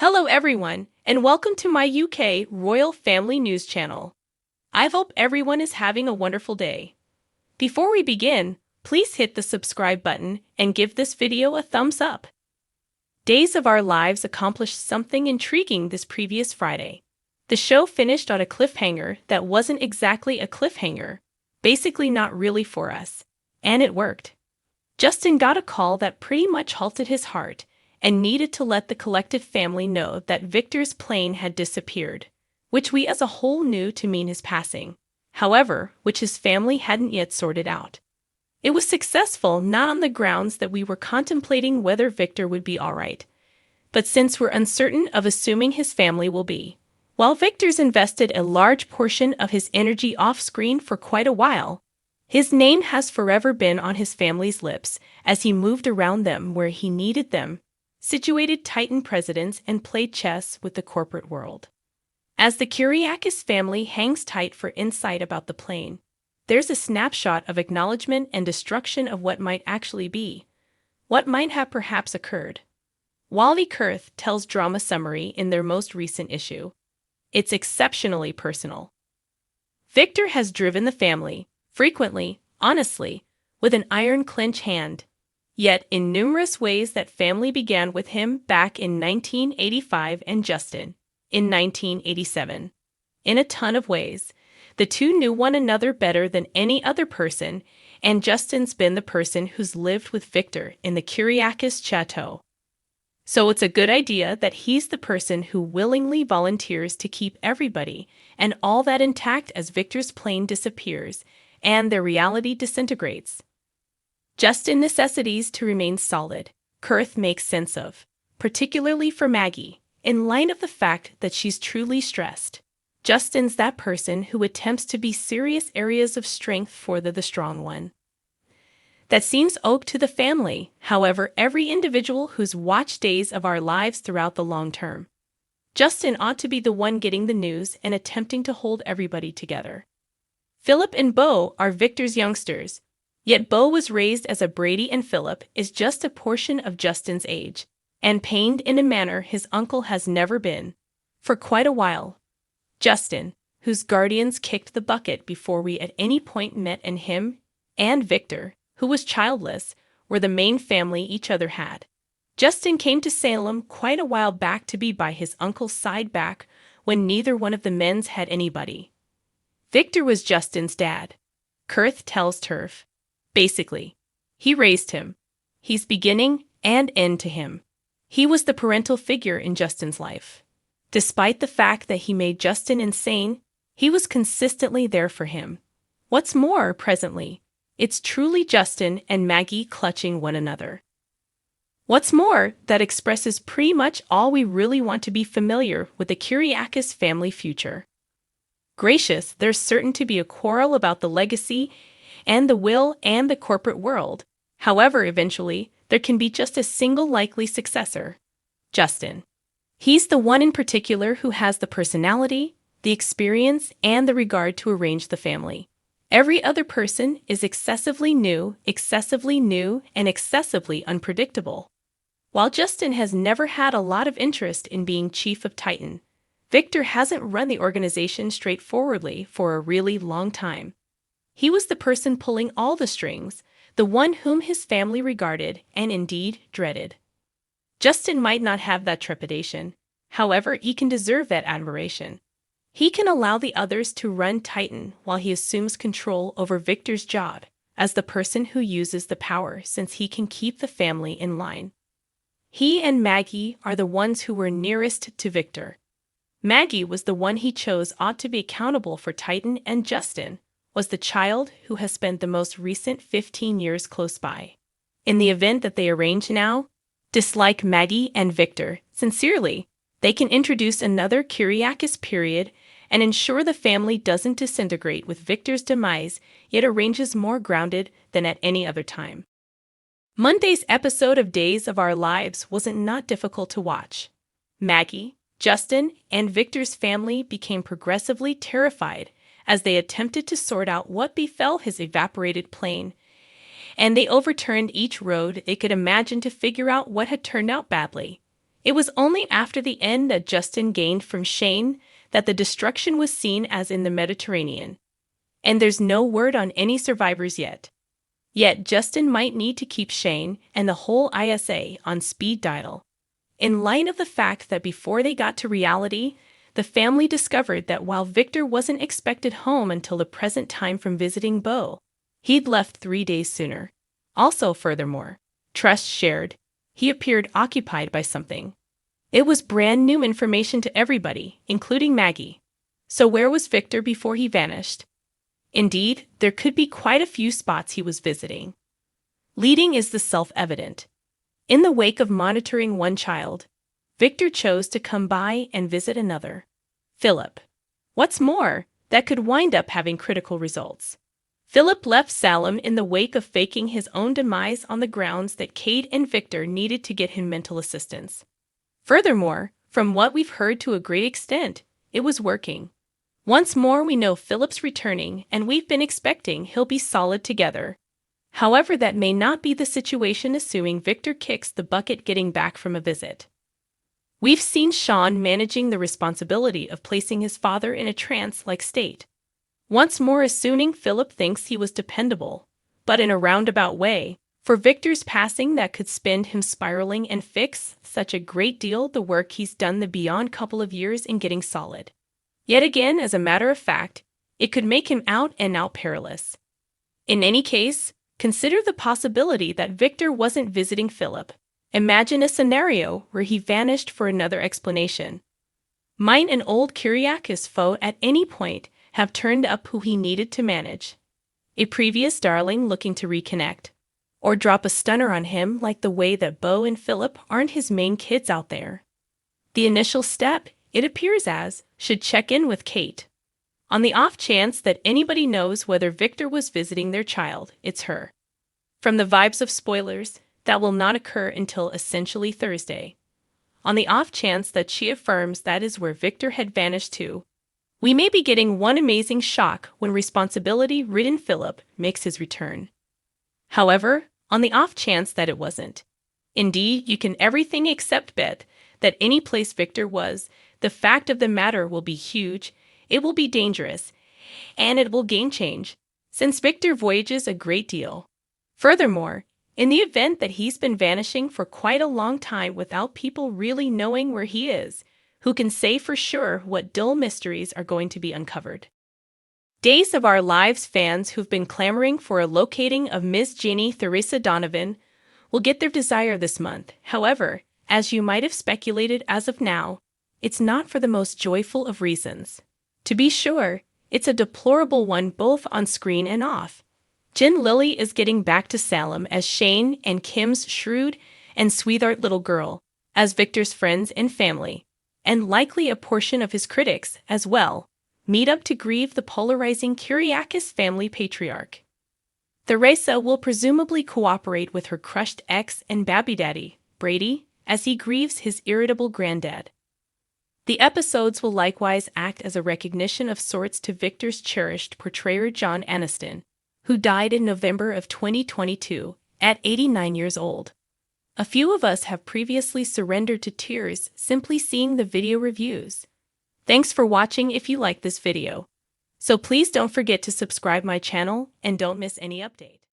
Hello everyone, and welcome to my UK Royal Family News channel. I hope everyone is having a wonderful day. Before we begin, please hit the subscribe button and give this video a thumbs up. Days of Our Lives accomplished something intriguing this previous Friday. The show finished on a cliffhanger that wasn't exactly a cliffhanger, basically not really for us, and it worked. Justin got a call that pretty much halted his heart and needed to let the collective family know that Victor's plane had disappeared, which we as a whole knew to mean his passing, however, which his family hadn't yet sorted out. It was successful not on the grounds that we were contemplating whether Victor would be alright, but since we're uncertain of assuming his family will be. While Victor's invested a large portion of his energy off-screen for quite a while, his name has forever been on his family's lips as he moved around them where he needed them, situated Titan presidents and played chess with the corporate world. As the Kyriakis family hangs tight for insight about the plane, there's a snapshot of acknowledgement and destruction of what might actually be, what might have perhaps occurred. Wally Kurth tells Drama Summary in their most recent issue. It's exceptionally personal. Victor has driven the family, frequently, honestly, with an iron clinch hand. Yet, in numerous ways that family began with him back in 1985 and Justin, in 1987. In a ton of ways, the two knew one another better than any other person, and Justin's been the person who's lived with Victor in the Kyriakis chateau. So it's a good idea that he's the person who willingly volunteers to keep everybody and all that intact as Victor's plane disappears and their reality disintegrates. Justin necessities to remain solid, Kurth makes sense of, particularly for Maggie, in light of the fact that she's truly stressed. Justin's that person who attempts to be serious areas of strength for the strong one. That seems owed to the family, however, every individual who's watched Days of Our Lives throughout the long term. Justin ought to be the one getting the news and attempting to hold everybody together. Philip and Beau are Victor's youngsters, yet Beau was raised as a Brady and Philip is just a portion of Justin's age, and pained in a manner his uncle has never been, for quite a while. Justin, whose guardians kicked the bucket before we at any point met, and him, and Victor, who was childless, were the main family each other had. Justin came to Salem quite a while back to be by his uncle's side back when neither one of the men's had anybody. Victor was Justin's dad. Kurth tells Turf. Basically, he raised him. He's beginning and end to him. He was the parental figure in Justin's life. Despite the fact that he made Justin insane, he was consistently there for him. What's more, presently, it's truly Justin and Maggie clutching one another. What's more, that expresses pretty much all we really want to be familiar with the Kyriakis family future. Gracious, there's certain to be a quarrel about the legacy and the will and the corporate world. However, eventually, there can be just a single likely successor. Justin. He's the one in particular who has the personality, the experience, and the regard to arrange the family. Every other person is excessively new, and excessively unpredictable. While Justin has never had a lot of interest in being chief of Titan, Victor hasn't run the organization straightforwardly for a really long time. He was the person pulling all the strings, the one whom his family regarded and indeed dreaded. Justin might not have that trepidation, however, he can deserve that admiration. He can allow the others to run Titan while he assumes control over Victor's job as the person who uses the power, since he can keep the family in line. He and Maggie are the ones who were nearest to Victor. Maggie was the one he chose ought to be accountable for Titan, and Justin was the child who has spent the most recent 15 years close by. In the event that they arrange now, dislike Maggie and Victor sincerely, they can introduce another Kyriakis period and ensure the family doesn't disintegrate with Victor's demise, yet arranges more grounded than at any other time. Monday's episode of Days of Our Lives wasn't not difficult to watch. Maggie, Justin, and Victor's family became progressively terrified as they attempted to sort out what befell his evaporated plane, and they overturned each road they could imagine to figure out what had turned out badly. It was only after the end that Justin gained from Shane that the destruction was seen as in the Mediterranean. And there's no word on any survivors yet. Yet Justin might need to keep Shane and the whole ISA on speed dial. In light of the fact that before they got to reality, the family discovered that while Victor wasn't expected home until the present time from visiting Beau, he'd left 3 days sooner. Also, furthermore, trust shared, he appeared occupied by something. It was brand new information to everybody, including Maggie. So where was Victor before he vanished? Indeed, there could be quite a few spots he was visiting. Leading is the self-evident. In the wake of monitoring one child, Victor chose to come by and visit another, Philip. What's more, that could wind up having critical results. Philip left Salem in the wake of faking his own demise on the grounds that Kate and Victor needed to get him mental assistance. Furthermore, from what we've heard to a great extent, it was working. Once more, we know Philip's returning, and we've been expecting he'll be solid together. However, that may not be the situation assuming Victor kicks the bucket getting back from a visit. We've seen Sean managing the responsibility of placing his father in a trance-like state. Once more assuming Philip thinks he was dependable, but in a roundabout way, for Victor's passing that could spend him spiraling and fix such a great deal the work he's done the beyond couple of years in getting solid. Yet again, as a matter of fact, it could make him out and out perilous. In any case, consider the possibility that Victor wasn't visiting Philip. Imagine a scenario where he vanished for another explanation. Might an old Kyriakis foe at any point have turned up who he needed to manage? A previous darling looking to reconnect? Or drop a stunner on him like the way that Beau and Philip aren't his main kids out there? The initial step, it appears as, should check in with Kate. On the off chance that anybody knows whether Victor was visiting their child, it's her. From the vibes of spoilers, that will not occur until essentially Thursday. On the off chance that she affirms that is where Victor had vanished to, we may be getting one amazing shock when responsibility-ridden Philip makes his return. However, on the off chance that it wasn't. Indeed, you can everything except bet that any place Victor was, the fact of the matter will be huge, it will be dangerous, and it will game change, since Victor voyages a great deal. Furthermore, in the event that he's been vanishing for quite a long time without people really knowing where he is, who can say for sure what dull mysteries are going to be uncovered? Days of Our Lives fans who've been clamoring for a locating of Ms. Jeannie Theresa Donovan will get their desire this month. However, as you might have speculated as of now, it's not for the most joyful of reasons. To be sure, it's a deplorable one both on screen and off. Jen Lilly is getting back to Salem as Shane and Kim's shrewd and sweetheart little girl, as Victor's friends and family, and likely a portion of his critics as well, meet up to grieve the polarizing Kyriakis family patriarch. Theresa will presumably cooperate with her crushed ex and babby daddy, Brady, as he grieves his irritable granddad. The episodes will likewise act as a recognition of sorts to Victor's cherished portrayer John Aniston, who died in November of 2022 at 89 years old. A few of us have previously surrendered to tears simply seeing the video reviews. Thanks for watching if you like this video. So please don't forget to subscribe my channel and don't miss any update.